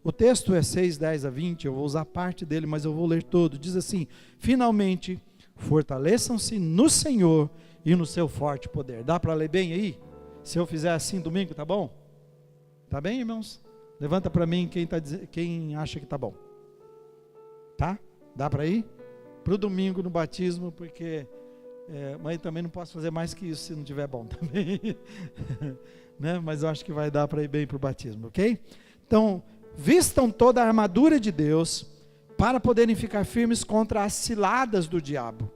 O texto é 6, 10 a 20, eu vou usar parte dele, mas eu vou ler todo. Diz assim: finalmente, fortaleçam-se no Senhor e no seu forte poder. Dá para ler bem aí? Se eu fizer assim domingo, tá bom? Tá bem, irmãos? Levanta para mim quem acha que tá bom. Tá? Dá para ir? Para o domingo no batismo, porque mas também não posso fazer mais que isso se não tiver bom também. Né? Mas eu acho que vai dar para ir bem para o batismo, ok? Então, vistam toda a armadura de Deus para poderem ficar firmes contra as ciladas do diabo.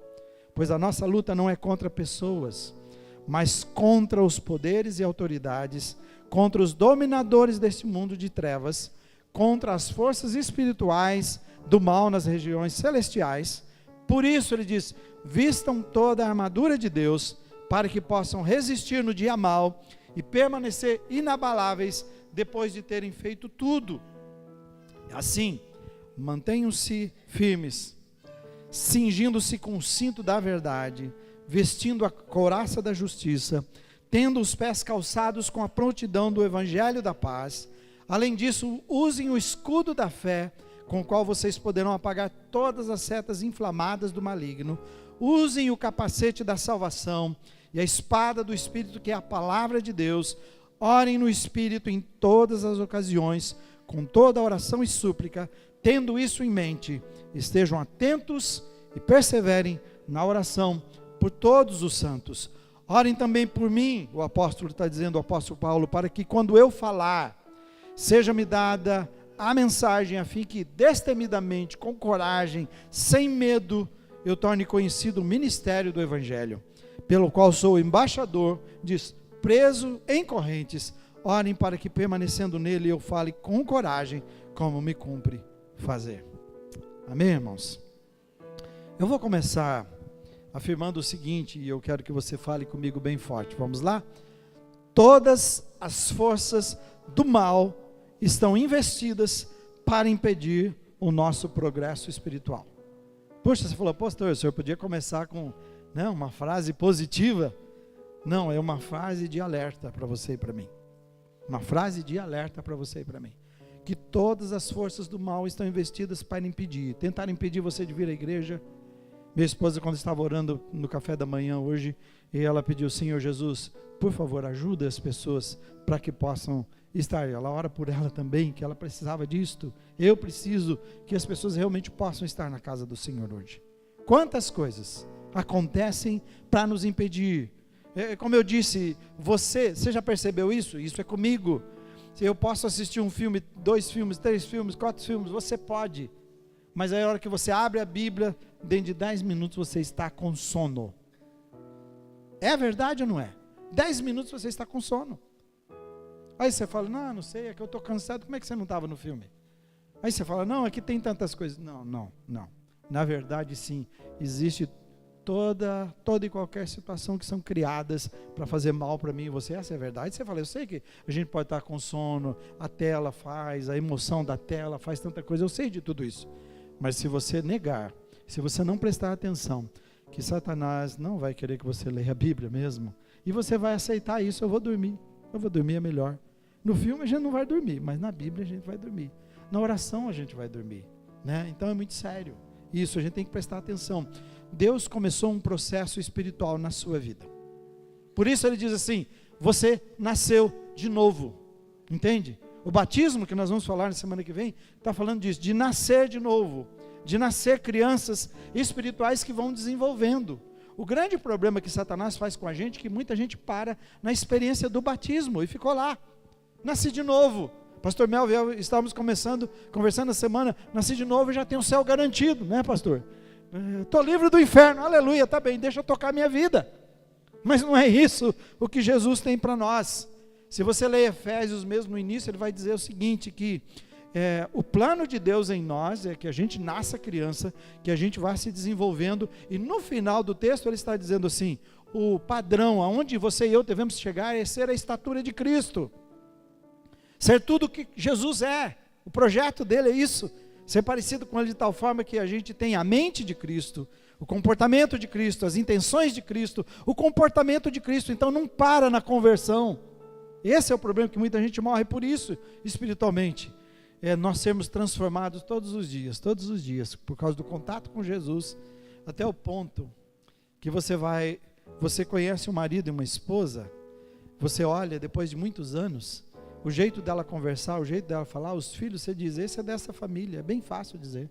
Pois a nossa luta não é contra pessoas, mas contra os poderes e autoridades, contra os dominadores deste mundo de trevas, contra as forças espirituais do mal nas regiões celestiais. Por isso ele diz: vistam toda a armadura de Deus, para que possam resistir no dia mau e permanecer inabaláveis depois de terem feito tudo. Assim, mantenham-se firmes, cingindo-se com o cinto da verdade, vestindo a couraça da justiça, tendo os pés calçados com a prontidão do evangelho da paz. Além disso, usem o escudo da fé, com o qual vocês poderão apagar todas as setas inflamadas do maligno. Usem o capacete da salvação e a espada do Espírito, que é a palavra de Deus. Orem no Espírito em todas as ocasiões, com toda oração e súplica. Tendo isso em mente, estejam atentos e perseverem na oração por todos os santos. Orem também por mim, o apóstolo está dizendo, o apóstolo Paulo, para que quando eu falar, seja-me dada a mensagem, a fim que destemidamente, com coragem, sem medo, eu torne conhecido o ministério do Evangelho, pelo qual sou embaixador, diz, preso em correntes. Orem para que, permanecendo nele, eu fale com coragem, como me cumpre fazer. Amém, irmãos? Eu vou começar afirmando o seguinte, e eu quero que você fale comigo bem forte. Vamos lá? Todas as forças do mal estão investidas para impedir o nosso progresso espiritual. Puxa, você falou, pastor, o senhor podia começar com uma frase positiva? Não, é uma frase de alerta para você e para mim. Uma frase de alerta para você e para mim. Que todas as forças do mal estão investidas para impedir. Tentaram impedir você de vir à igreja. Minha esposa, quando estava orando no café da manhã hoje, e ela pediu: Senhor Jesus, por favor, ajuda as pessoas para que possam estar. Ela ora por ela também, que ela precisava disto. Eu preciso que as pessoas realmente possam estar na casa do Senhor hoje. Quantas coisas acontecem para nos impedir? Como eu disse, você já percebeu isso? Isso é comigo. Eu posso assistir um filme, 2 filmes, 3 filmes, 4 filmes, você pode. Mas aí a hora que você abre a Bíblia, dentro de 10 minutos você está com sono. É verdade ou não é? 10 minutos você está com sono. Aí você fala, não sei, é que eu estou cansado. Como é que você não estava no filme? Aí você fala, não, aqui tem tantas coisas. Não. Na verdade, sim, existe toda e qualquer situação que são criadas para fazer mal para mim e você. Essa é a verdade. Você fala, eu sei que a gente pode estar com sono, a tela faz, a emoção da tela faz tanta coisa, eu sei de tudo isso. Mas se você negar, se você não prestar atenção, que Satanás não vai querer que você leia a Bíblia mesmo, e você vai aceitar isso, eu vou dormir é melhor. No filme a gente não vai dormir, mas na Bíblia a gente vai dormir. Na oração a gente vai dormir, né? Então é muito sério. Isso, a gente tem que prestar atenção. Deus começou um processo espiritual na sua vida. Por isso ele diz assim, você nasceu de novo. Entende? O batismo, que nós vamos falar na semana que vem, está falando disso, de nascer de novo. De nascer crianças espirituais que vão desenvolvendo. O grande problema que Satanás faz com a gente é que muita gente para na experiência do batismo e ficou lá. Nasci de novo. Pastor Melvin, estávamos conversando na semana, nasci de novo e já tenho o céu garantido, né, pastor? Estou livre do inferno, aleluia, tá bem, deixa eu tocar a minha vida. Mas não é isso o que Jesus tem para nós. Se você ler Efésios mesmo no início, ele vai dizer o seguinte, que o plano de Deus em nós é que a gente nasça criança, que a gente vá se desenvolvendo, e no final do texto ele está dizendo assim, o padrão aonde você e eu devemos chegar é ser a estatura de Cristo. Ser tudo o que Jesus é. O projeto dele é isso. Ser parecido com ele de tal forma que a gente tem a mente de Cristo, o comportamento de Cristo, as intenções de Cristo, o comportamento de Cristo. Então não para na conversão. Esse é o problema, que muita gente morre por isso, espiritualmente. é nós sermos transformados todos os dias, por causa do contato com Jesus, até o ponto que você conhece um marido e uma esposa, você olha depois de muitos anos, o jeito dela conversar, o jeito dela falar, os filhos, você diz, esse é dessa família, é bem fácil dizer,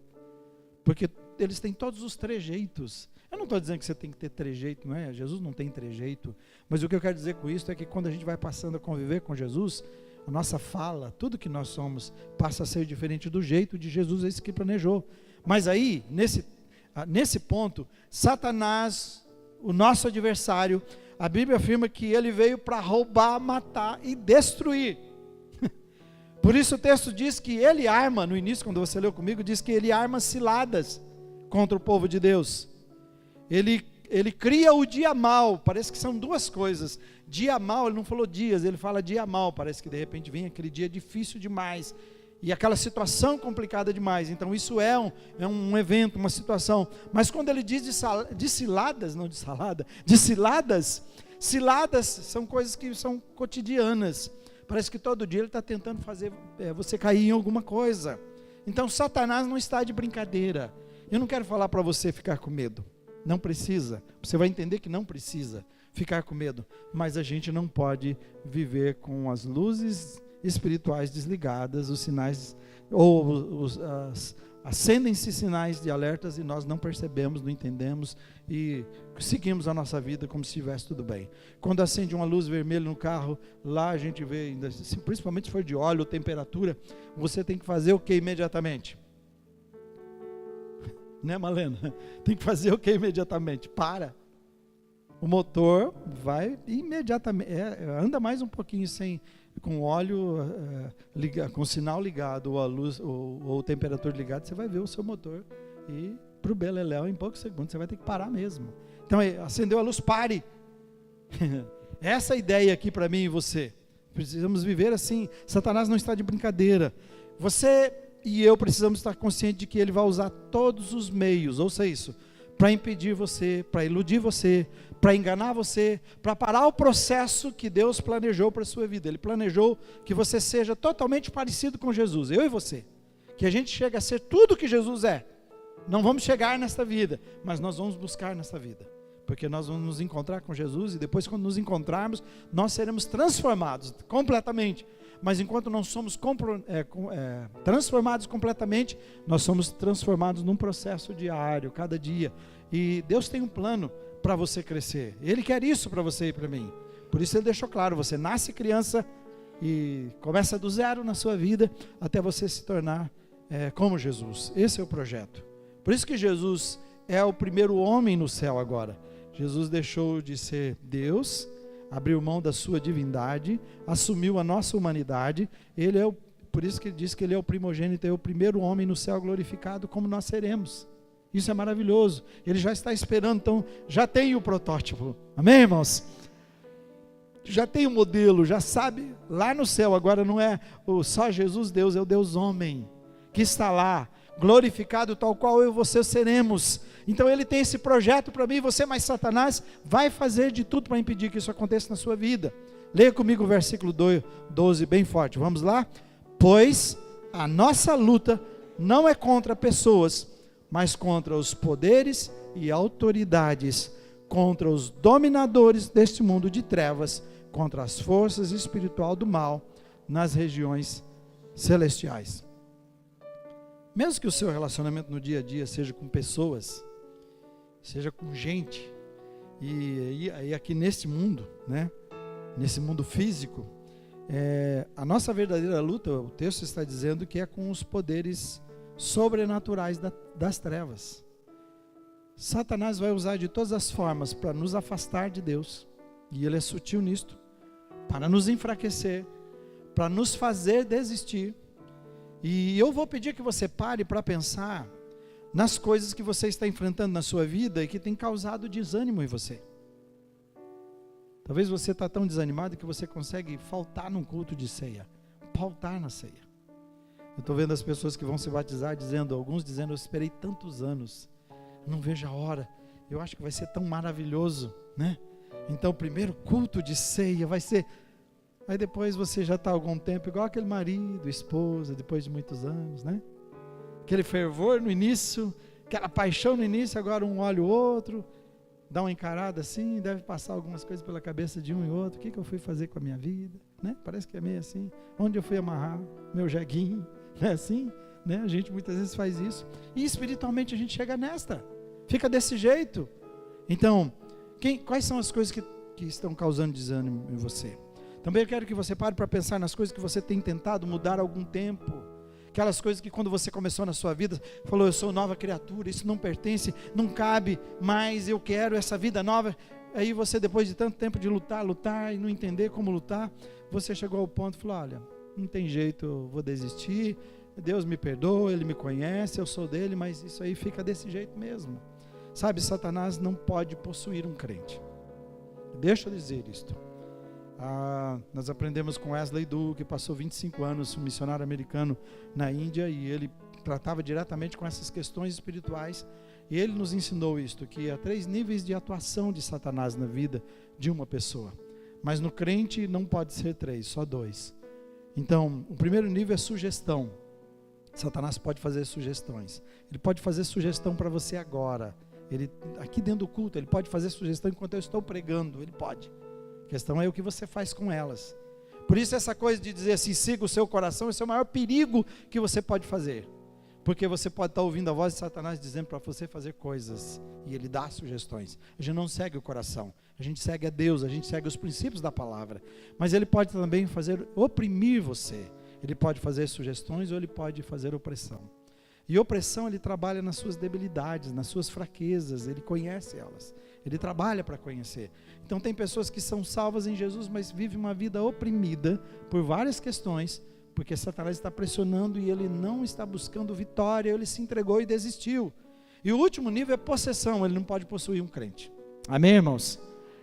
porque eles têm todos os trejeitos. Eu não estou dizendo que você tem que ter trejeito, não é? Jesus não tem trejeito, mas o que eu quero dizer com isso é que quando a gente vai passando a conviver com Jesus, a nossa fala, tudo que nós somos, passa a ser diferente do jeito de Jesus, esse que planejou. Mas aí, nesse ponto, Satanás, o nosso adversário, a Bíblia afirma que ele veio para roubar, matar e destruir. Por isso o texto diz que ele arma, no início quando você leu comigo, diz que ele arma ciladas contra o povo de Deus. Ele cria o dia mal, parece que são duas coisas. Dia mal, ele não falou dias, ele fala dia mal, parece que de repente vem aquele dia difícil demais, e aquela situação complicada demais. Então isso é um evento, uma situação. Mas quando ele diz de ciladas, não de salada, de ciladas são coisas que são cotidianas. Parece que todo dia ele está tentando fazer você cair em alguma coisa. Então Satanás não está de brincadeira. Eu não quero falar para você ficar com medo. Não precisa, você vai entender que não precisa ficar com medo, mas a gente não pode viver com as luzes espirituais desligadas, os sinais, ou acendem-se sinais de alertas e nós não percebemos, não entendemos e seguimos a nossa vida como se estivesse tudo bem. Quando acende uma luz vermelha no carro, lá a gente vê, principalmente se for de óleo ou temperatura, você tem que fazer o que imediatamente? Né, Malena? Tem que fazer o que imediatamente? Para. O motor vai imediatamente, anda mais um pouquinho com óleo, com o sinal ligado, ou a luz, ou o temperatura ligado, você vai ver o seu motor e para o beleléu em poucos segundos, você vai ter que parar mesmo. Então, acendeu a luz, pare. Essa ideia aqui para mim e você. Precisamos viver assim. Satanás não está de brincadeira. Você e eu precisamos estar conscientes de que ele vai usar todos os meios, ouça isso, para impedir você, para iludir você, para enganar você, para parar o processo que Deus planejou para a sua vida. Ele planejou que você seja totalmente parecido com Jesus, eu e você, que a gente chegue a ser tudo que Jesus é. Não vamos chegar nesta vida, mas nós vamos buscar nesta vida, porque nós vamos nos encontrar com Jesus, e depois quando nos encontrarmos, nós seremos transformados completamente. Mas enquanto não somos transformados completamente, nós somos transformados num processo diário, cada dia. E Deus tem um plano para você crescer. Ele quer isso para você e para mim. Por isso ele deixou claro, você nasce criança e começa do zero na sua vida, até você se tornar como Jesus. Esse é o projeto. Por isso que Jesus é o primeiro homem no céu agora. Jesus deixou de ser Deus, abriu mão da sua divindade, assumiu a nossa humanidade. Por isso que ele diz que ele é o primogênito, é o primeiro homem no céu glorificado, como nós seremos. Isso é maravilhoso. Ele já está esperando, então já tem o protótipo. Amém, irmãos? Já tem o modelo, já sabe, lá no céu. Agora não é só Jesus Deus, é o Deus homem, que está lá, glorificado tal qual eu e você seremos. Então ele tem esse projeto para mim e você, mas Satanás vai fazer de tudo para impedir que isso aconteça na sua vida. Leia comigo o versículo 12 bem forte, vamos lá? Pois a nossa luta não é contra pessoas, mas contra os poderes e autoridades, contra os dominadores deste mundo de trevas, contra as forças espirituais do mal nas regiões celestiais. Mesmo que o seu relacionamento no dia a dia seja com pessoas, seja com gente, e aqui neste mundo, né, nesse mundo físico, a nossa verdadeira luta, o texto está dizendo que é com os poderes sobrenaturais das trevas. Satanás vai usar de todas as formas para nos afastar de Deus, e ele é sutil nisto, para nos enfraquecer, para nos fazer desistir. E eu vou pedir que você pare para pensar nas coisas que você está enfrentando na sua vida e que tem causado desânimo em você. Talvez você está tão desanimado que você consegue faltar num culto de ceia, faltar na ceia. Eu estou vendo as pessoas que vão se batizar alguns dizendo, eu esperei tantos anos, não vejo a hora, eu acho que vai ser tão maravilhoso, né? Então o primeiro culto de ceia vai ser, Aí depois você já está há algum tempo, igual aquele marido, esposa, depois de muitos anos, né? Aquele fervor no início, aquela paixão no início, agora um olha o outro, dá uma encarada assim, deve passar algumas coisas pela cabeça de um e outro. O que eu fui fazer com a minha vida? Né? Parece que é meio assim. Onde eu fui amarrar meu jeguinho? Não é assim? Né? A gente muitas vezes faz isso. E espiritualmente a gente chega nesta. Fica desse jeito. Então, quais são as coisas que estão causando desânimo em você? Também eu quero que você pare para pensar nas coisas que você tem tentado mudar há algum tempo. Aquelas coisas que quando você começou na sua vida, falou, eu sou nova criatura, isso não pertence, não cabe mais, eu quero essa vida nova. Aí você, depois de tanto tempo de lutar e não entender como lutar, você chegou ao ponto e falou, olha, não tem jeito, eu vou desistir, Deus me perdoa, Ele me conhece, eu sou dele, mas isso aí fica desse jeito mesmo. Sabe, Satanás não pode possuir um crente. Deixa eu dizer isto. Nós aprendemos com Wesley Du, que passou 25 anos, um missionário americano na Índia, e ele tratava diretamente com essas questões espirituais, e ele nos ensinou isto, que há 3 níveis de atuação de Satanás na vida de uma pessoa, mas no crente não pode ser 3, só 2. Então, o primeiro nível é sugestão. Satanás pode fazer sugestões, ele pode fazer sugestão para você agora, aqui dentro do culto, ele pode fazer sugestão enquanto eu estou pregando, ele pode. A questão é o que você faz com elas. Por isso essa coisa de dizer assim, siga o seu coração, esse é o maior perigo que você pode fazer. Porque você pode estar ouvindo a voz de Satanás dizendo para você fazer coisas, e ele dá sugestões. A gente não segue o coração, a gente segue a Deus, a gente segue os princípios da palavra. Mas ele pode também oprimir você. Ele pode fazer sugestões ou ele pode fazer opressão. E opressão, ele trabalha nas suas debilidades, nas suas fraquezas, ele conhece elas. Ele trabalha para conhecer. Então tem pessoas que são salvas em Jesus, mas vivem uma vida oprimida por várias questões, porque Satanás está pressionando e ele não está buscando vitória, ele se entregou e desistiu. E o último nível é possessão, ele não pode possuir um crente. Amém, irmãos?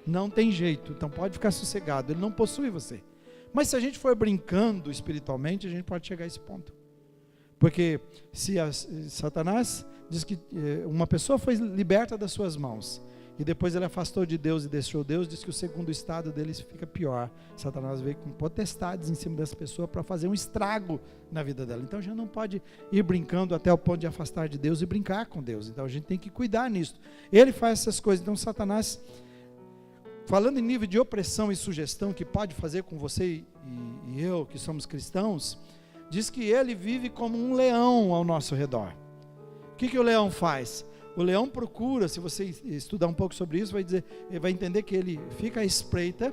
Não tem jeito, então pode ficar sossegado, ele não possui você. Mas se a gente for brincando espiritualmente, a gente pode chegar a esse ponto. Porque se Satanás diz que uma pessoa foi liberta das suas mãos, e depois ele afastou de Deus e deixou Deus, diz que o segundo estado deles fica pior. Satanás veio com potestades em cima dessa pessoa para fazer um estrago na vida dela. Então a gente não pode ir brincando até o ponto de afastar de Deus e brincar com Deus. Então a gente tem que cuidar nisso. Ele faz essas coisas. Então Satanás, falando em nível de opressão e sugestão que pode fazer com você e eu, que somos cristãos, diz que ele vive como um leão ao nosso redor. O que o leão faz? O leão procura, se você estudar um pouco sobre isso, vai entender que ele fica à espreita,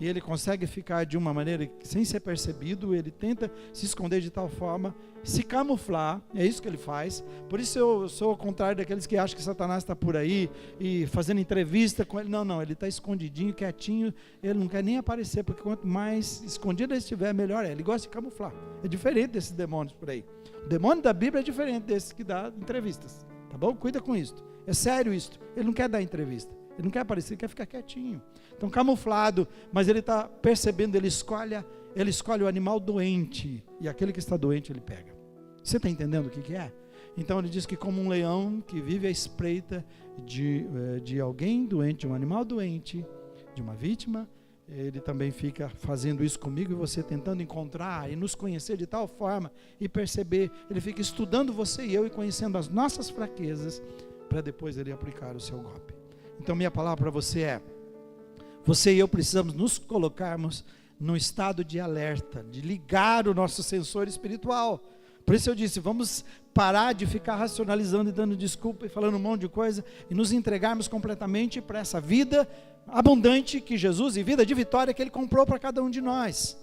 e ele consegue ficar de uma maneira sem ser percebido, ele tenta se esconder de tal forma, se camuflar, é isso que ele faz. Por isso eu sou ao contrário daqueles que acham que Satanás está por aí, e fazendo entrevista com ele. Não, ele está escondidinho, quietinho, ele não quer nem aparecer, porque quanto mais escondido ele estiver, melhor é. Ele gosta de camuflar, é diferente desses demônios por aí. O demônio da Bíblia é diferente desses que dá entrevistas. Tá bom? Cuida com isso. É sério isso. Ele não quer dar entrevista. Ele não quer aparecer, ele quer ficar quietinho. Então, camuflado, mas ele está percebendo, ele escolhe o animal doente. E aquele que está doente, ele pega. Você está entendendo o que é? Então, ele diz que como um leão que vive à espreita de alguém doente, de um animal doente, de uma vítima, ele também fica fazendo isso comigo e você tentando encontrar e nos conhecer de tal forma e perceber, ele fica estudando você e eu e conhecendo as nossas fraquezas para depois ele aplicar o seu golpe. Então minha palavra para você é, você e eu precisamos nos colocarmos num estado de alerta, de ligar o nosso sensor espiritual. Por isso eu disse, vamos parar de ficar racionalizando e dando desculpa e falando um monte de coisa e nos entregarmos completamente para essa vida abundante que Jesus, e vida de vitória que Ele comprou para cada um de nós.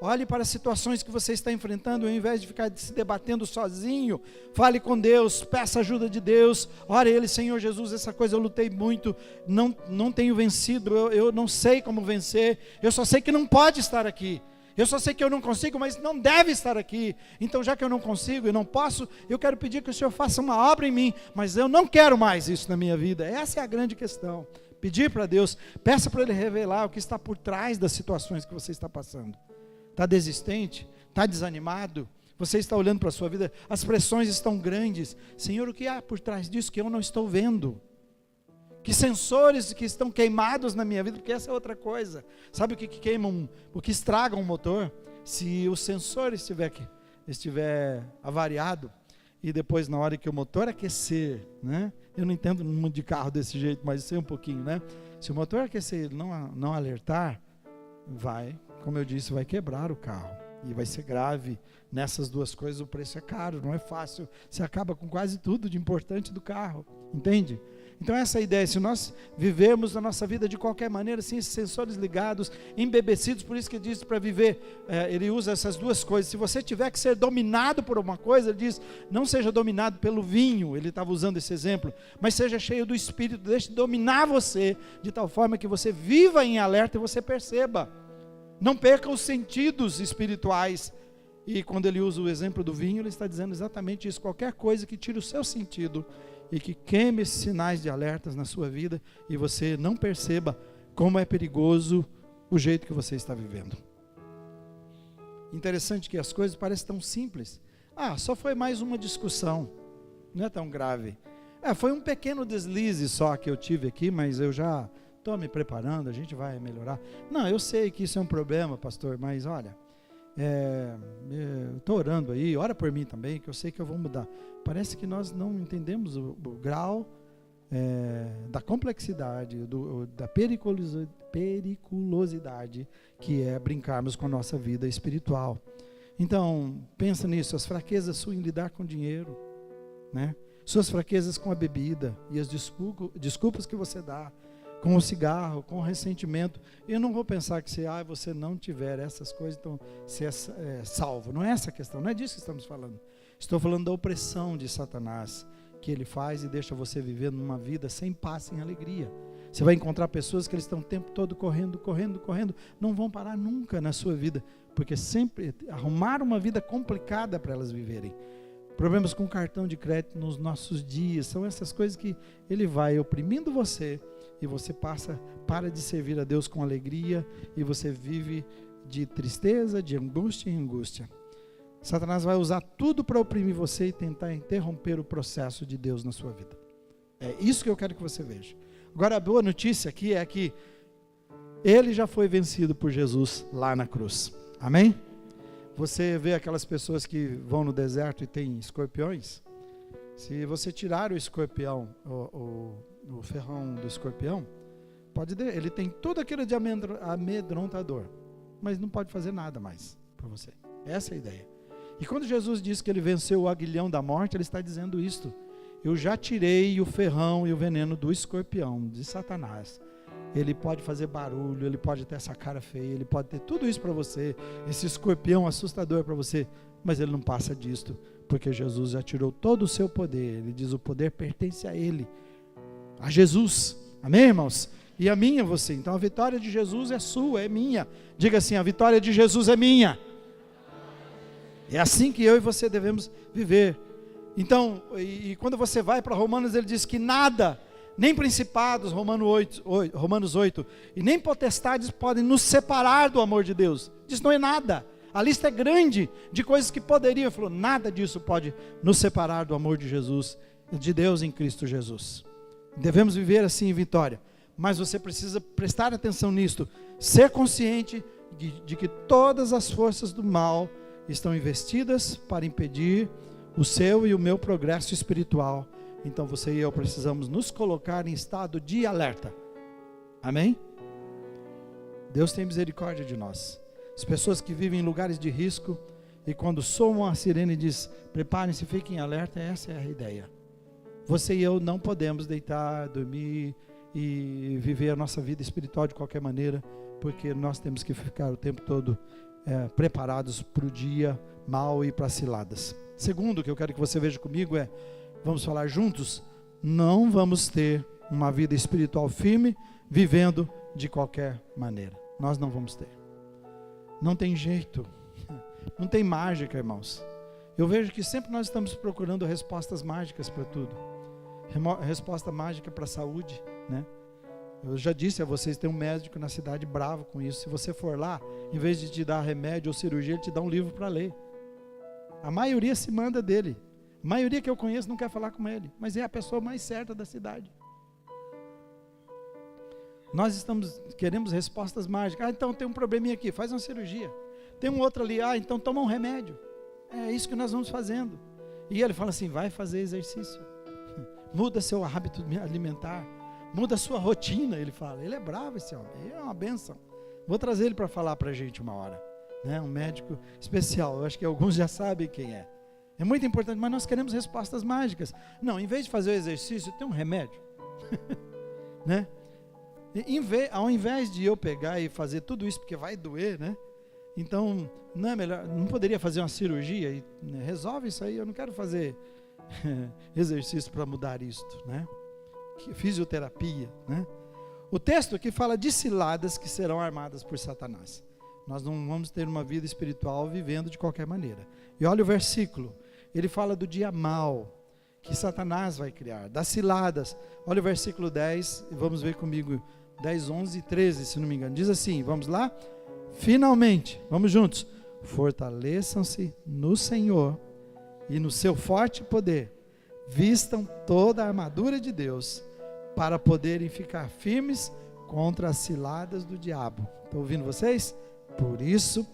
Olhe para as situações que você está enfrentando, ao invés de ficar se debatendo sozinho, fale com Deus, peça ajuda de Deus, ore a Ele, Senhor Jesus, essa coisa eu lutei muito, não tenho vencido, eu não sei como vencer, eu só sei que não pode estar aqui. Eu só sei que eu não consigo, mas não deve estar aqui. Então já que eu não consigo e não posso, eu quero pedir que o Senhor faça uma obra em mim, mas eu não quero mais isso na minha vida. Essa é a grande questão. Pedir para Deus, peça para Ele revelar o que está por trás das situações que você está passando. Está desistente? Está desanimado? Você está olhando para a sua vida, as pressões estão grandes. Senhor, o que há por trás disso que eu não estou vendo? Que sensores que estão queimados na minha vida, porque essa é outra coisa. Sabe o que queima, o que estraga um motor? Se o sensor estiver avariado, e depois na hora que o motor aquecer, né? Eu não entendo muito de carro desse jeito, mas sei um pouquinho, né? Se o motor aquecer e não alertar, como eu disse, vai quebrar o carro. E vai ser grave. Nessas duas coisas o preço é caro, não é fácil. Você acaba com quase tudo de importante do carro, entende? Então essa é a ideia, se nós vivemos a nossa vida de qualquer maneira, sem esses sensores ligados, embebecidos, por isso que ele diz para viver, ele usa essas duas coisas. Se você tiver que ser dominado por uma coisa, ele diz, não seja dominado pelo vinho, ele estava usando esse exemplo, mas seja cheio do Espírito, deixe dominar você, de tal forma que você viva em alerta e você perceba, não perca os sentidos espirituais. E quando ele usa o exemplo do vinho, ele está dizendo exatamente isso, qualquer coisa que tire o seu sentido, e que queime esses sinais de alertas na sua vida, e você não perceba como é perigoso o jeito que você está vivendo. Interessante que as coisas parecem tão simples. Só foi mais uma discussão, não é tão grave. Foi um pequeno deslize só que eu tive aqui, mas eu já estou me preparando, a gente vai melhorar. Não, eu sei que isso é um problema, pastor, mas olha, estou orando aí, ora por mim também, que eu sei que eu vou mudar. Parece que nós não entendemos o grau da complexidade, da periculosidade que é brincarmos com a nossa vida espiritual. Então, pensa nisso, as fraquezas suas em lidar com dinheiro, né? Suas fraquezas com a bebida e as desculpas que você dá, com o cigarro, com o ressentimento. Eu não vou pensar que se você não tiver essas coisas, então você é salvo. Não é essa a questão, não é disso que estamos falando. Estou falando da opressão de Satanás, que ele faz e deixa você viver numa vida sem paz, sem alegria. Você vai encontrar pessoas que eles estão o tempo todo correndo, não vão parar nunca na sua vida, porque sempre arrumaram uma vida complicada para elas viverem. Problemas com cartão de crédito nos nossos dias, são essas coisas que ele vai oprimindo você, e você para de servir a Deus com alegria, e você vive de tristeza, de angústia em angústia. Satanás vai usar tudo para oprimir você e tentar interromper o processo de Deus na sua vida. É isso que eu quero que você veja. Agora a boa notícia aqui é que ele já foi vencido por Jesus lá na cruz. Amém? Você vê aquelas pessoas que vão no deserto e tem escorpiões? Se você tirar o escorpião, o ferrão do escorpião, ele tem tudo aquilo de amedrontador, mas não pode fazer nada mais por você. Essa é a ideia. E quando Jesus diz que ele venceu o aguilhão da morte, ele está dizendo isto: eu já tirei o ferrão e o veneno do escorpião, de Satanás. Ele pode fazer barulho, ele pode ter essa cara feia, ele pode ter tudo isso para você, esse escorpião assustador para você, mas ele não passa disto, porque Jesus já tirou todo o seu poder. Ele diz: o poder pertence a ele, a Jesus. Amém, irmãos? E a minha, você. Então a vitória de Jesus é sua, é minha. Diga assim: a vitória de Jesus é minha. É assim que eu e você devemos viver. Então, e quando você vai para Romanos, ele diz que nada, nem principados, Romanos 8, e nem potestades podem nos separar do amor de Deus. Diz: não é nada. A lista é grande de coisas que poderiam. Ele falou: nada disso pode nos separar do amor de Jesus, de Deus em Cristo Jesus. Devemos viver assim em vitória. Mas você precisa prestar atenção nisto, ser consciente de que todas as forças do mal estão investidas para impedir o seu e o meu progresso espiritual. Então você e eu precisamos nos colocar em estado de alerta. Amém? Deus tem misericórdia de nós. As pessoas que vivem em lugares de risco, e quando soam a sirene e diz: preparem-se, fiquem em alerta, essa é a ideia. Você e eu não podemos deitar, dormir e viver a nossa vida espiritual de qualquer maneira, porque nós temos que ficar o tempo todo preparados para o dia mau e para as ciladas. Segundo, o que eu quero que você veja comigo vamos falar juntos, não vamos ter uma vida espiritual firme, vivendo de qualquer maneira. Nós não vamos ter. Não tem jeito, não tem mágica, irmãos. Eu vejo que sempre nós estamos procurando respostas mágicas para tudo. Resposta mágica para a saúde, né? Eu já disse a vocês, tem um médico na cidade bravo com isso. Se você for lá, em vez de te dar remédio ou cirurgia, ele te dá um livro para ler. A maioria se manda dele. A maioria que eu conheço não quer falar com ele, mas é a pessoa mais certa da cidade. Nós queremos respostas mágicas. Então tem um probleminha aqui, faz uma cirurgia. Tem um outro ali, então toma um remédio. É isso que nós vamos fazendo. E ele fala assim, vai fazer exercício. Muda seu hábito alimentar. Muda sua rotina, ele fala. Ele é bravo esse homem, ele é uma bênção. Vou trazer ele para falar para a gente uma hora. Um médico especial, eu acho que alguns já sabem quem é. É muito importante, mas nós queremos respostas mágicas. Não, em vez de fazer o exercício, tem um remédio. Né? Ao invés de eu pegar e fazer tudo isso, porque vai doer, né? Então, não é melhor, não poderia fazer uma cirurgia e resolve isso aí, eu não quero fazer exercício para mudar isto, né? Fisioterapia, né? O texto aqui fala de ciladas que serão armadas por Satanás. Nós não vamos ter uma vida espiritual vivendo de qualquer maneira. E olha o versículo, ele fala do dia mau que Satanás vai criar, das ciladas. Olha o versículo 10, e vamos ver comigo, 10, 11 e 13, se não me engano. Diz assim, vamos lá? Finalmente, vamos juntos. Fortaleçam-se no Senhor e no seu forte poder. Vistam toda a armadura de Deus para poderem ficar firmes contra as ciladas do diabo. Estão ouvindo vocês? Por isso,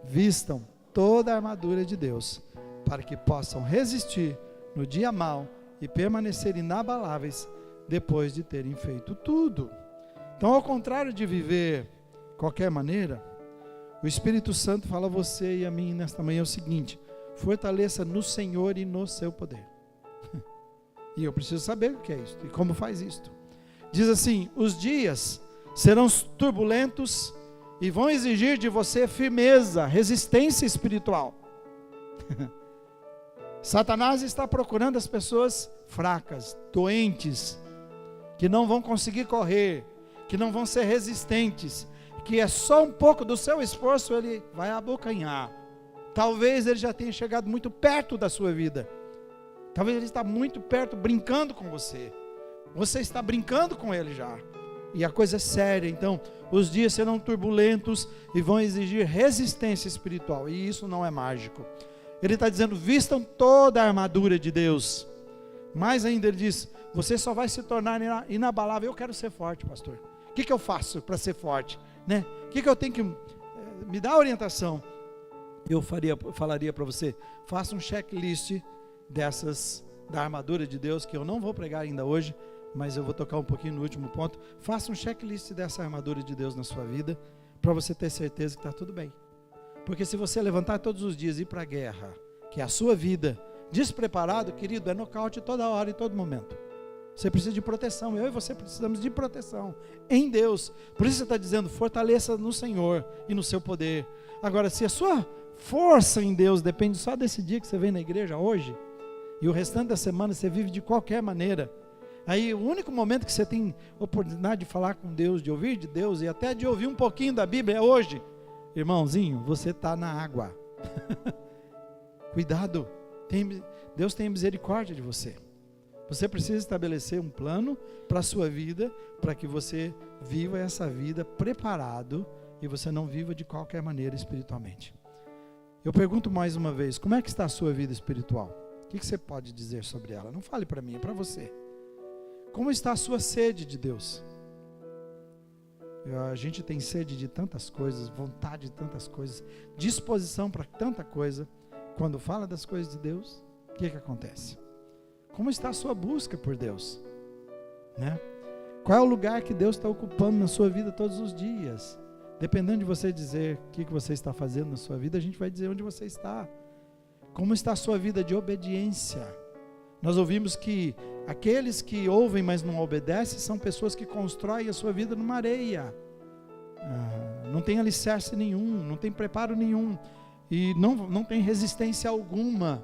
vistam toda a armadura de Deus para que possam resistir no dia mau e permanecer inabaláveis depois de terem feito tudo. Então, ao contrário de viver qualquer maneira, o Espírito Santo fala a você e a mim nesta manhã o seguinte: fortaleça no Senhor e no seu poder. E eu preciso saber o que é isso e como faz isto. Diz assim: os dias serão turbulentos e vão exigir de você firmeza, resistência espiritual. Satanás está procurando as pessoas fracas, doentes, que não vão conseguir correr, que não vão ser resistentes, que é só um pouco do seu esforço ele vai abocanhar. Talvez ele já tenha chegado muito perto da sua vida. Talvez ele está muito perto, brincando com você. Você está brincando com ele já. E a coisa é séria. Então, os dias serão turbulentos e vão exigir resistência espiritual. E isso não é mágico. Ele está dizendo, vistam toda a armadura de Deus. Mais ainda ele diz, você só vai se tornar inabalável. Eu quero ser forte, pastor. O que eu faço para ser forte? Né? O que eu tenho que... me dá orientação. Eu falaria para você, faça um checklist dessas, da armadura de Deus, que eu não vou pregar ainda hoje, mas eu vou tocar um pouquinho no último ponto. Faça um checklist dessa armadura de Deus na sua vida, para você ter certeza que está tudo bem. Porque se você levantar todos os dias e ir para a guerra, que é a sua vida, despreparado, querido, é nocaute toda hora e todo momento. Você precisa de proteção, eu e você precisamos de proteção em Deus. Por isso você está dizendo, fortaleça no Senhor e no seu poder. Agora, se a sua força em Deus depende só desse dia que você vem na igreja hoje, e o restante da semana você vive de qualquer maneira, aí o único momento que você tem oportunidade de falar com Deus, de ouvir de Deus e até de ouvir um pouquinho da Bíblia é hoje, irmãozinho, você está na água. Cuidado, Deus tem misericórdia de você. Você precisa estabelecer um plano para a sua vida, para que você viva essa vida preparado e você não viva de qualquer maneira espiritualmente. Eu pergunto mais uma vez, como é que está a sua vida espiritual? O que você pode dizer sobre ela? Não fale para mim, é para você. Como está a sua sede de Deus? A gente tem sede de tantas coisas, vontade de tantas coisas, disposição para tanta coisa. Quando fala das coisas de Deus, o que acontece? Como está a sua busca por Deus? Né? Qual é o lugar que Deus está ocupando na sua vida todos os dias? Dependendo de você dizer o que você está fazendo na sua vida, a gente vai dizer onde você está. Como está a sua vida de obediência? Nós ouvimos que aqueles que ouvem, mas não obedecem, são pessoas que constroem a sua vida numa areia. Não tem alicerce nenhum, não tem preparo nenhum, e não tem resistência alguma.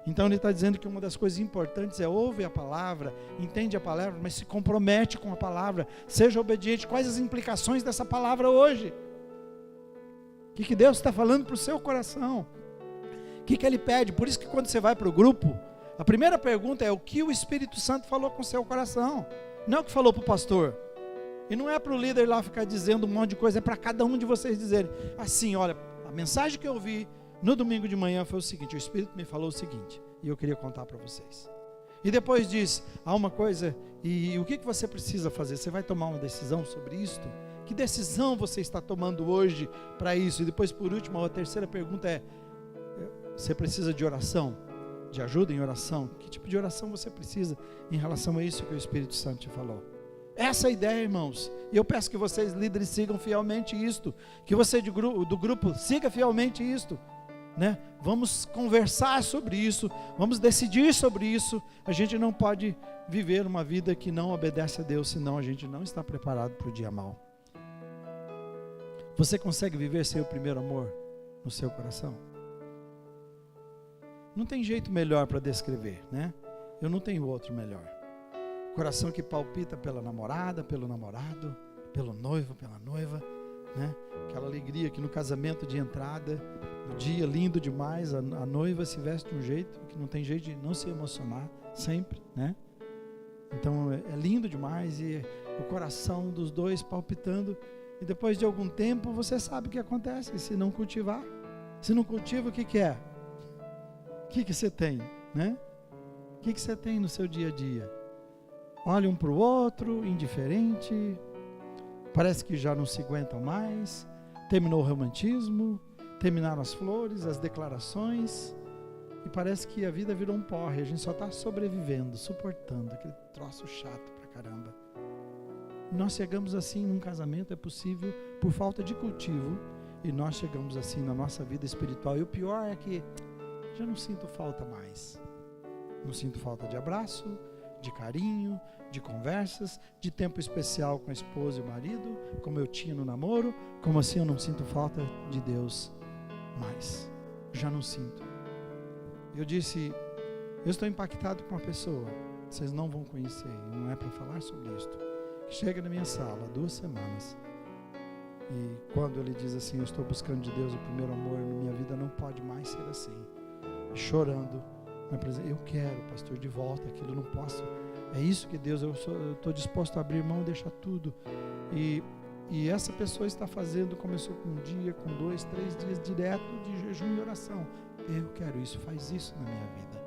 Então ele está dizendo que uma das coisas importantes é ouvir a palavra, entende a palavra, mas se compromete com a palavra, seja obediente. Quais as implicações dessa palavra hoje? O que Deus está falando para o seu coração? O que Ele pede? Por isso que quando você vai para o grupo, a primeira pergunta é o que o Espírito Santo falou com o seu coração, não é o que falou para o pastor. E não é para o líder lá ficar dizendo um monte de coisa, é para cada um de vocês dizerem assim, olha, a mensagem que eu vi no domingo de manhã foi o seguinte, o Espírito me falou o seguinte, e eu queria contar para vocês. E depois diz, há uma coisa, e o que você precisa fazer? Você vai tomar uma decisão sobre isto? Que decisão você está tomando hoje para isso? E depois, por último, a terceira pergunta é, você precisa de oração? De ajuda em oração? Que tipo de oração você precisa em relação a isso que o Espírito Santo te falou? Essa é a ideia, irmãos. E eu peço que vocês, líderes, sigam fielmente isto. Que você do grupo siga fielmente isto. Né? Vamos conversar sobre isso, vamos decidir sobre isso. A gente não pode viver uma vida que não obedece a Deus, senão a gente não está preparado para o dia mau. Você consegue viver sem o primeiro amor no seu coração? Não tem jeito melhor para descrever, né? Eu não tenho outro melhor. Coração que palpita pela namorada, pelo namorado, pelo noivo, pela noiva, né? Aquela alegria que no casamento de entrada, no dia lindo demais, a noiva se veste de um jeito que não tem jeito de não se emocionar sempre, né? Então é lindo demais, e o coração dos dois palpitando, e depois de algum tempo você sabe o que acontece se não cultivar. Se não cultiva, o que é? O que você tem, né? O que você tem no seu dia a dia? Olha um para o outro, indiferente, parece que já não se aguentam mais, terminou o romantismo, terminaram as flores, as declarações, e parece que a vida virou um porre, a gente só está sobrevivendo, suportando, aquele troço chato pra caramba. Nós chegamos assim num casamento, é possível, por falta de cultivo, e nós chegamos assim na nossa vida espiritual, e o pior é que já não sinto falta mais, não sinto falta de abraço, de carinho, de conversas, de tempo especial com a esposa e o marido, como eu tinha no namoro. Como assim eu não sinto falta de Deus mais? Já não sinto. Eu disse, eu estou impactado com uma pessoa, vocês não vão conhecer, não é para falar sobre isto, que chega na minha sala há 2 semanas, e quando ele diz assim, eu estou buscando de Deus o primeiro amor na minha vida, não pode mais ser assim, chorando, eu quero, pastor, de volta aquilo, não posso, é isso que Deus, eu estou disposto a abrir mão e deixar tudo. E essa pessoa está fazendo, começou com 1 dia, com 2, 3 dias direto de jejum e oração. Eu quero isso, faz isso na minha vida,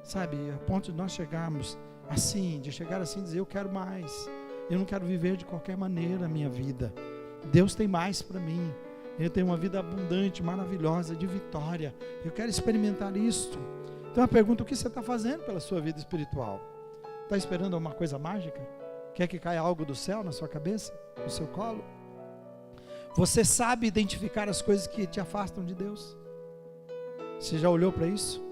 sabe, a ponto de nós chegarmos assim, de chegar assim e dizer, eu quero mais, eu não quero viver de qualquer maneira a minha vida, Deus tem mais para mim, eu tenho uma vida abundante, maravilhosa, de vitória, eu quero experimentar isso. Então a pergunta, o que você está fazendo pela sua vida espiritual? Está esperando alguma coisa mágica? Quer que caia algo do céu na sua cabeça, no seu colo? Você sabe identificar as coisas que te afastam de Deus? Você já olhou para isso?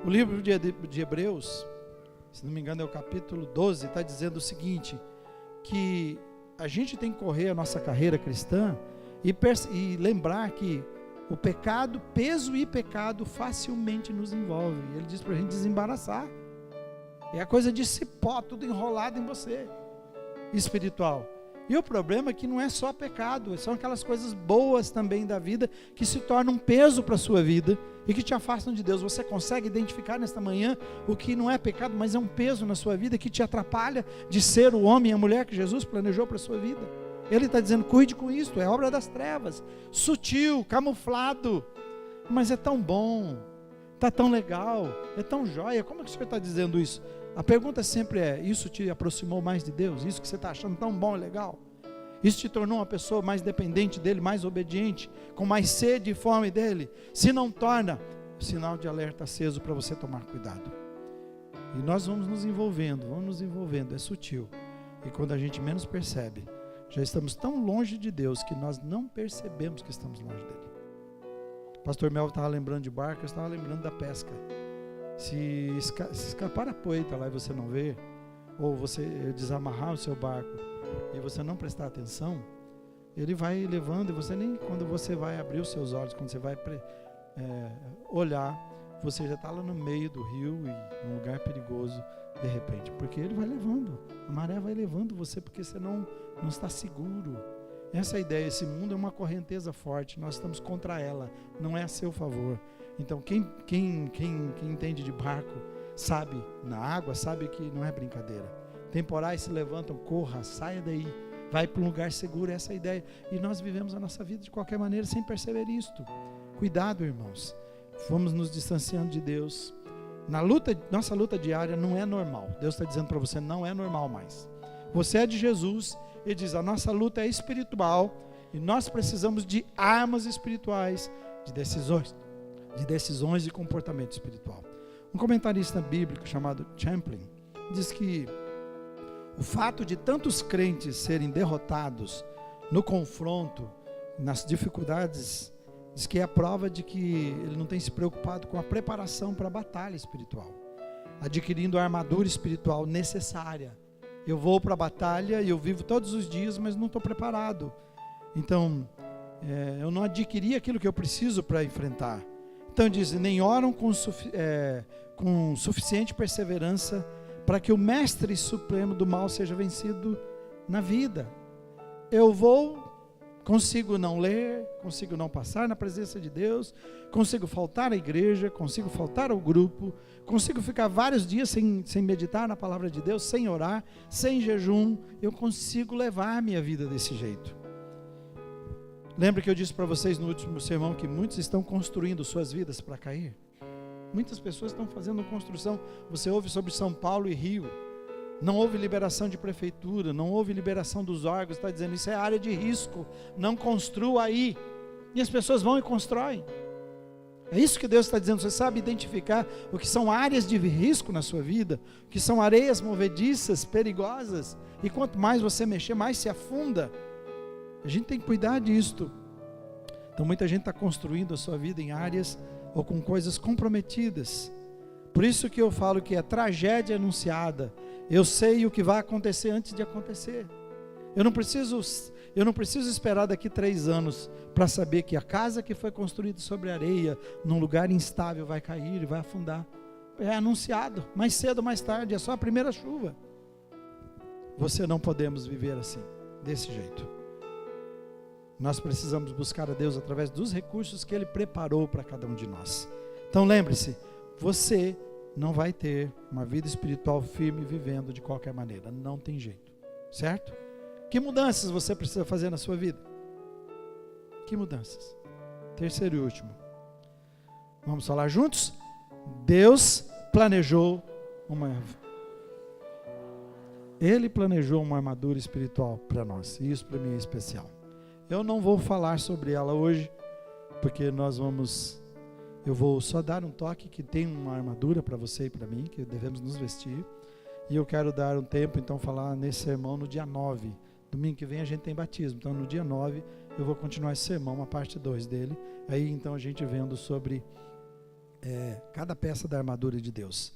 O livro de Hebreus, se não me engano é o capítulo 12, está dizendo o seguinte, que a gente tem que correr a nossa carreira cristã e lembrar que o pecado, peso e pecado facilmente nos envolve. Ele diz para a gente desembaraçar. É a coisa de cipó, tudo enrolado em você, espiritual. E o problema é que não é só pecado, são aquelas coisas boas também da vida que se tornam um peso para a sua vida e que te afastam de Deus. Você consegue identificar nesta manhã o que não é pecado, mas é um peso na sua vida que te atrapalha de ser o homem e a mulher que Jesus planejou para a sua vida? Ele está dizendo, cuide com isto, é obra das trevas, sutil, camuflado, mas é tão bom, está tão legal, é tão jóia. Como é que o Senhor está dizendo isso? A pergunta sempre é, isso te aproximou mais de Deus? Isso que você está achando tão bom e legal? Isso te tornou uma pessoa mais dependente dEle, mais obediente, com mais sede e fome dEle? Se não torna, sinal de alerta aceso para você tomar cuidado. E nós vamos nos envolvendo, é sutil. E quando a gente menos percebe, já estamos tão longe de Deus que nós não percebemos que estamos longe dEle. O pastor Mel estava lembrando de barco, eu estava lembrando da pesca. Se escapar a poeira lá e você não ver, ou você desamarrar o seu barco e você não prestar atenção, ele vai levando, e você nem, quando você vai abrir os seus olhos, quando você vai olhar, você já está lá no meio do rio e num lugar perigoso de repente, porque ele vai levando, a maré vai levando você, porque você não está seguro. Essa é a ideia, esse mundo é uma correnteza forte, nós estamos contra ela, não é a seu favor. Então quem entende de barco, sabe na água, sabe que não é brincadeira. Temporais se levantam, corra, saia daí, vai para um lugar seguro, essa é a ideia. E nós vivemos a nossa vida de qualquer maneira sem perceber isto. Cuidado, irmãos, vamos nos distanciando de Deus, Nossa luta diária não é normal. Deus está dizendo para você, não é normal mais. Você é de Jesus, Ele diz, a nossa luta é espiritual, e nós precisamos de armas espirituais, de decisões e comportamento espiritual. Um comentarista bíblico chamado Champlin diz que o fato de tantos crentes serem derrotados no confronto, nas dificuldades, diz que é a prova de que ele não tem se preocupado com a preparação para a batalha espiritual, adquirindo a armadura espiritual necessária. Eu vou para a batalha e eu vivo todos os dias, mas não estou preparado. Então, eu não adquiri aquilo que eu preciso para enfrentar. Então diz, nem oram com suficiente perseverança para que o mestre supremo do mal seja vencido na vida. Eu consigo não ler, consigo não passar na presença de Deus, consigo faltar à igreja, consigo faltar ao grupo, consigo ficar vários dias sem meditar na palavra de Deus, sem orar, sem jejum, eu consigo levar a minha vida desse jeito. Lembra que eu disse para vocês no último sermão que muitos estão construindo suas vidas para cair? Muitas pessoas estão fazendo construção. Você ouve sobre São Paulo e Rio, não houve liberação de prefeitura, não houve liberação dos órgãos, está dizendo, isso é área de risco, não construa aí. E as pessoas vão e constroem. É isso que Deus está dizendo, você sabe identificar o que são áreas de risco na sua vida, o que são areias movediças, perigosas, e quanto mais você mexer, mais se afunda. A gente tem que cuidar disto. Então muita gente está construindo a sua vida em áreas ou com coisas comprometidas. Por isso que eu falo que é tragédia anunciada. Eu sei o que vai acontecer antes de acontecer. Eu não preciso esperar daqui 3 anos para saber que a casa que foi construída sobre areia, num lugar instável, vai cair e vai afundar. É anunciado, mais cedo ou mais tarde, é só a primeira chuva. Você não podemos viver assim, desse jeito. Nós precisamos buscar a Deus através dos recursos que Ele preparou para cada um de nós. Então lembre-se, você não vai ter uma vida espiritual firme vivendo de qualquer maneira, não tem jeito, certo? Que mudanças você precisa fazer na sua vida? Que mudanças? Terceiro e último, vamos falar juntos? Deus planejou Ele planejou uma armadura espiritual para nós, e isso para mim é especial. Eu não vou falar sobre ela hoje, porque eu vou só dar um toque que tem uma armadura para você e para mim, que devemos nos vestir, e eu quero dar um tempo, então, falar nesse sermão no dia 9, domingo que vem a gente tem batismo, então no dia 9 eu vou continuar esse sermão, a parte 2 dele, aí então a gente vendo sobre cada peça da armadura de Deus.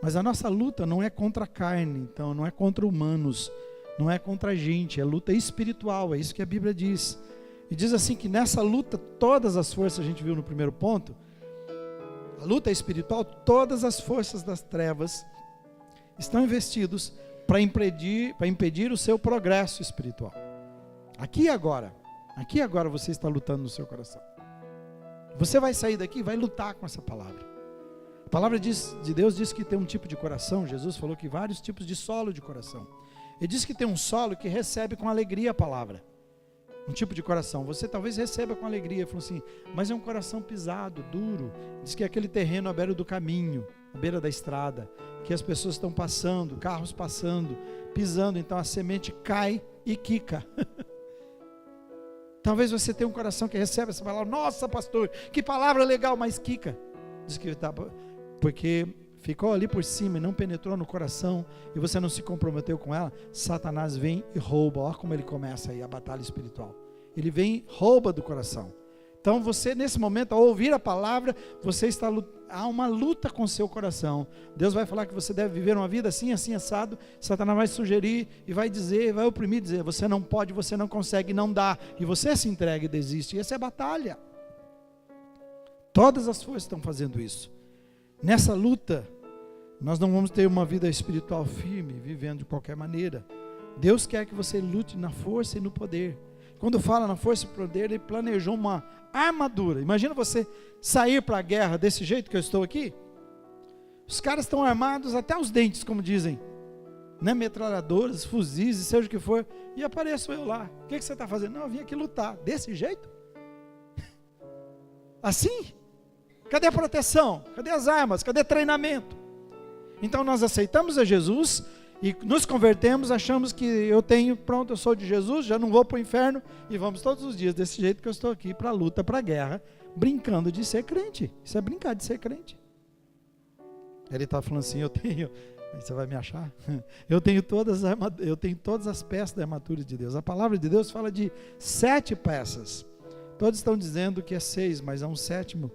Mas a nossa luta não é contra a carne, então não é contra humanos, não é contra a gente, é luta espiritual, é isso que a Bíblia diz. E diz assim que nessa luta, todas as forças, a gente viu no primeiro ponto, a luta espiritual, todas as forças das trevas estão investidos para impedir o seu progresso espiritual. Aqui e agora você está lutando no seu coração. Você vai sair daqui e vai lutar com essa palavra. A palavra de Deus diz que tem um tipo de coração, Jesus falou que vários tipos de solo de coração. Ele diz que tem um solo que recebe com alegria a palavra. Um tipo de coração. Você talvez receba com alegria. Ele falou assim, mas é um coração pisado, duro. Diz que é aquele terreno à beira do caminho, à beira da estrada, que as pessoas estão passando, carros passando, pisando, então a semente cai e quica. Talvez você tenha um coração que recebe essa palavra, nossa pastor, que palavra legal, mas quica. Diz que tá, porque ficou ali por cima e não penetrou no coração, e você não se comprometeu com ela, Satanás vem e rouba. Olha como ele começa aí a batalha espiritual. Ele vem e rouba do coração. Então você nesse momento, ao ouvir a palavra, há uma luta com o seu coração. Deus vai falar que você deve viver uma vida assim, assim, assado. Satanás vai sugerir e vai dizer, vai oprimir, dizer, você não pode, você não consegue, não dá. E você se entrega e desiste. E essa é a batalha. Todas as forças estão fazendo isso. Nessa luta, nós não vamos ter uma vida espiritual firme, vivendo de qualquer maneira. Deus quer que você lute na força e no poder. Quando fala na força e poder, Ele planejou uma armadura. Imagina você sair para a guerra desse jeito que eu estou aqui. Os caras estão armados até os dentes, como dizem, né? Metralhadoras, fuzis, seja o que for. E apareço eu lá. O que você está fazendo? Não, eu vim aqui lutar. Desse jeito? Assim? Cadê a proteção? Cadê as armas? Cadê treinamento? Então nós aceitamos a Jesus e nos convertemos, achamos que eu sou de Jesus, já não vou para o inferno e vamos todos os dias desse jeito que eu estou aqui para a luta, para a guerra, brincando de ser crente. Isso é brincar de ser crente. Ele está falando assim, você vai me achar? Eu tenho todas as peças da armadura de Deus. A palavra de Deus fala de 7 peças. Todos estão dizendo que é 6, mas é um 7º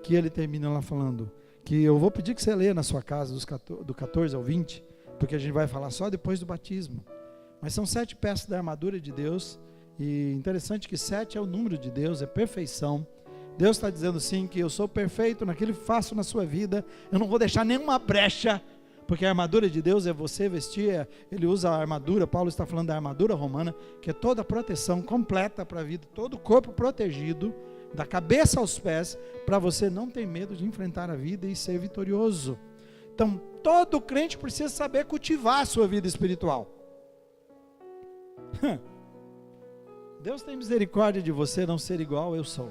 que ele termina lá falando, que eu vou pedir que você leia na sua casa, do 14 ao 20, porque a gente vai falar só depois do batismo. Mas são 7 peças da armadura de Deus, e interessante que 7 é o número de Deus, é perfeição. Deus está dizendo sim, que eu sou perfeito naquilo que faço na sua vida, eu não vou deixar nenhuma brecha, porque a armadura de Deus é você vestir, ele usa a armadura, Paulo está falando da armadura romana, que é toda a proteção completa para a vida, todo o corpo protegido, da cabeça aos pés, para você não ter medo de enfrentar a vida e ser vitorioso. Então, todo crente precisa saber cultivar a sua vida espiritual. Deus tem misericórdia de você não ser igual eu sou.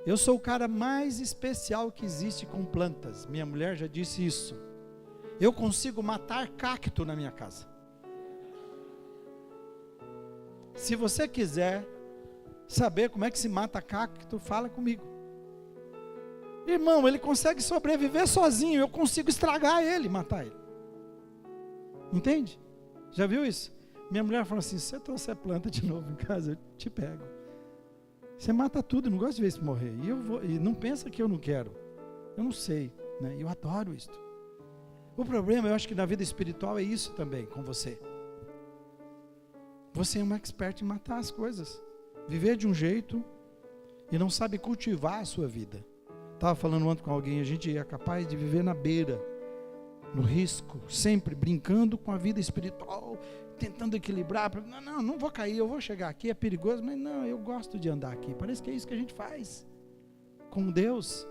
Eu sou o cara mais especial que existe com plantas. Minha mulher já disse isso. Eu consigo matar cacto na minha casa. Se você quiser saber como é que se mata cacto, fala comigo. Irmão, ele consegue sobreviver sozinho, eu consigo estragar ele, matar ele. Entende? Já viu isso? Minha mulher falou assim, se você trouxer planta de novo em casa, eu te pego. Você mata tudo, eu não gosto de ver isso morrer. E não pensa que eu não quero. Eu não sei, né? Eu adoro isso. O problema, eu acho que na vida espiritual é isso também com você. Você é um expert em matar as coisas. Viver de um jeito e não sabe cultivar a sua vida. Estava falando ontem com alguém, a gente é capaz de viver na beira, no risco, sempre brincando com a vida espiritual, tentando equilibrar. Não vou cair, eu vou chegar aqui, é perigoso, mas não, eu gosto de andar aqui. Parece que é isso que a gente faz com Deus.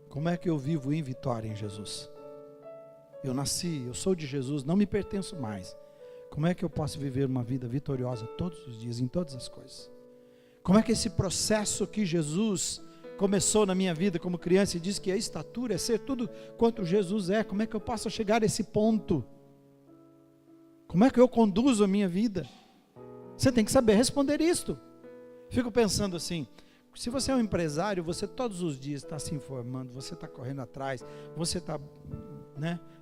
Como é que eu vivo em vitória em Jesus? Eu nasci, eu sou de Jesus, não me pertenço mais. Como é que eu posso viver uma vida vitoriosa todos os dias, em todas as coisas? Como é que esse processo que Jesus começou na minha vida como criança e disse que a estatura é ser tudo quanto Jesus é, como é que eu posso chegar a esse ponto? Como é que eu conduzo a minha vida? Você tem que saber responder isto. Fico pensando assim, se você é um empresário, você todos os dias está se informando, você está correndo atrás, você está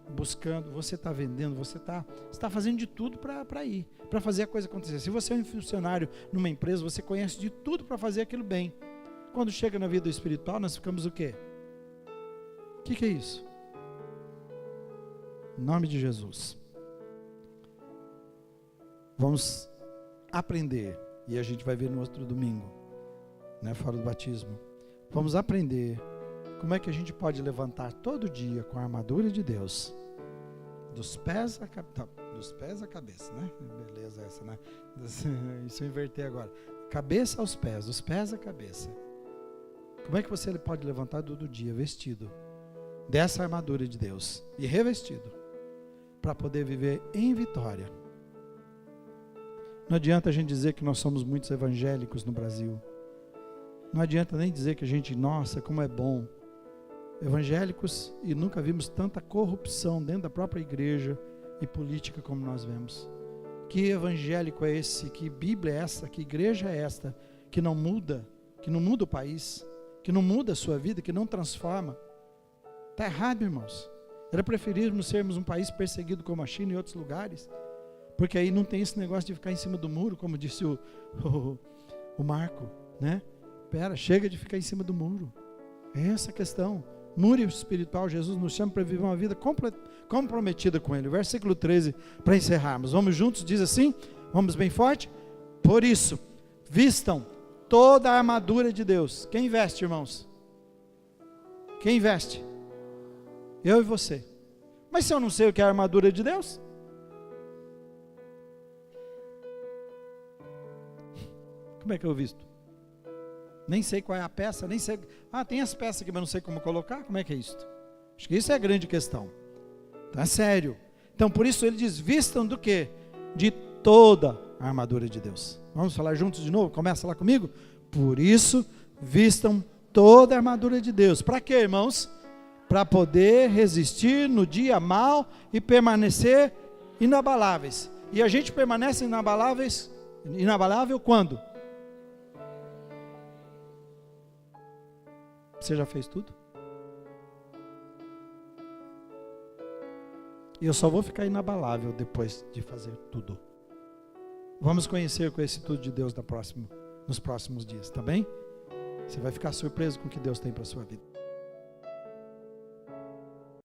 buscando, você está vendendo, você está fazendo de tudo para ir, para fazer a coisa acontecer. Se você é um funcionário numa empresa, você conhece de tudo para fazer aquilo bem. Quando chega na vida espiritual, nós ficamos o quê? O que é isso? Em nome de Jesus. Vamos aprender, e a gente vai ver no outro domingo, fora do batismo. Vamos aprender como é que a gente pode levantar todo dia com a armadura de Deus, dos pés à cabeça, né? Beleza essa, né? Isso eu inverter agora. Cabeça aos pés, dos pés à cabeça. Como é que você pode levantar todo dia vestido dessa armadura de Deus e revestido para poder viver em vitória? Não adianta a gente dizer que nós somos muitos evangélicos no Brasil. Não adianta nem dizer que a gente, nossa, como é bom. Evangélicos, e nunca vimos tanta corrupção dentro da própria igreja e política como nós vemos. Que evangélico é esse? Que Bíblia é essa? Que igreja é esta? Que não muda o país, que não muda a sua vida, que não transforma. Está errado, irmãos. Era preferível sermos um país perseguido como a China e outros lugares, porque aí não tem esse negócio de ficar em cima do muro, como disse o Marco, né? Chega de ficar em cima do muro. É essa a questão. Muro espiritual, Jesus nos chama para viver uma vida comprometida com Ele. Versículo 13, para encerrarmos. Vamos juntos, diz assim, vamos bem forte. Por isso, vistam toda a armadura de Deus. Quem veste, irmãos? Quem veste? Eu e você. Mas se eu não sei o que é a armadura de Deus? Como é que eu visto? Nem sei qual é a peça, nem sei. Tem as peças aqui, mas não sei como colocar. Como é que é isso? Acho que isso é a grande questão. Tá sério. Então, por isso ele diz, vistam do quê? De toda a armadura de Deus. Vamos falar juntos de novo? Começa lá comigo. Por isso, vistam toda a armadura de Deus. Para quê, irmãos? Para poder resistir no dia mau e permanecer inabaláveis. E a gente permanece inabalável quando? Você já fez tudo? E eu só vou ficar inabalável depois de fazer tudo. Vamos conhecer esse tudo de Deus nos próximos dias, tá bem? Você vai ficar surpreso com o que Deus tem para a sua vida.